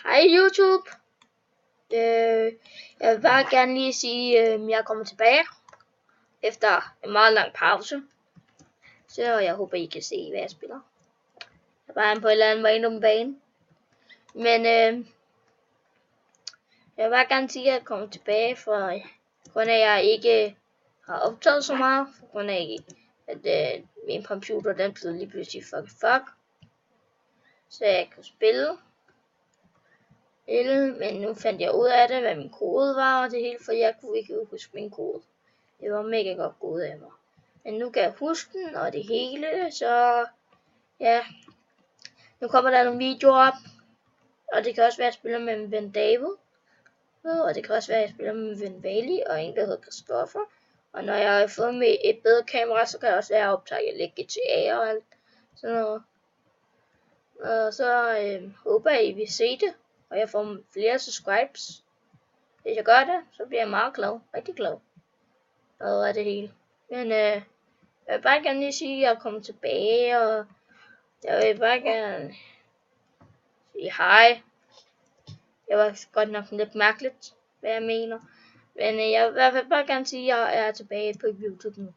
Hej YouTube. Jeg vil bare gerne lige sige, at jeg kommer tilbage efter en meget lang pause. Så jeg håber, I kan se, hvad jeg spiller. Jeg er bare på en eller anden random bane. Men jeg vil bare gerne sige, at jeg kommer tilbage, for grund af, at jeg ikke har optaget så meget. For grund af, at min computer den blev lige pludselig fuck. Så jeg kunne spille. Men nu fandt jeg ud af det, hvad min kode var og det hele, for jeg kunne ikke huske min kode. Det var mega godt gået af mig. Men nu kan jeg huske den og det hele, så ja. Nu kommer der nogle videoer op, og det kan også være, at jeg spiller med min ven David. Og det kan også være, at jeg spiller med min ven Vali og en, der hedder Christoffer. Og når jeg har fået med et bedre kamera, så kan jeg også være, at jeg optager lidt GTA og alt sådan noget. Og så håber jeg, I vil se det, og jeg får flere subscribes. Hvis jeg gør det, så bliver jeg meget glad. Rigtig glad. Og det hele. Men jeg vil bare gerne lige sige, at jeg er kommet tilbage, og jeg vil bare gerne sige hej. Det var godt nok lidt mærkeligt, hvad jeg mener. Men jeg vil i hvert fald bare gerne sige, at jeg er tilbage på YouTube nu.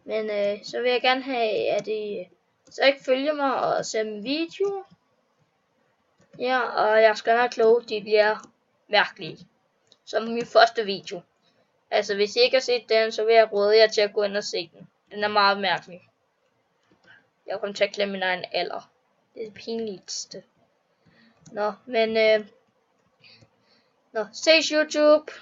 Men så vil jeg gerne have, at I så ikke følger mig og ser min video. Ja, og jeg skal nok love, de bliver mærkelige. Som min første video. Altså, hvis I ikke har set den, så vil jeg råde jer til at gå ind og se den. Den er meget mærkelig. Jeg kommer til at glemme min egen alder. Det er det pinligste. Nå, men ses YouTube!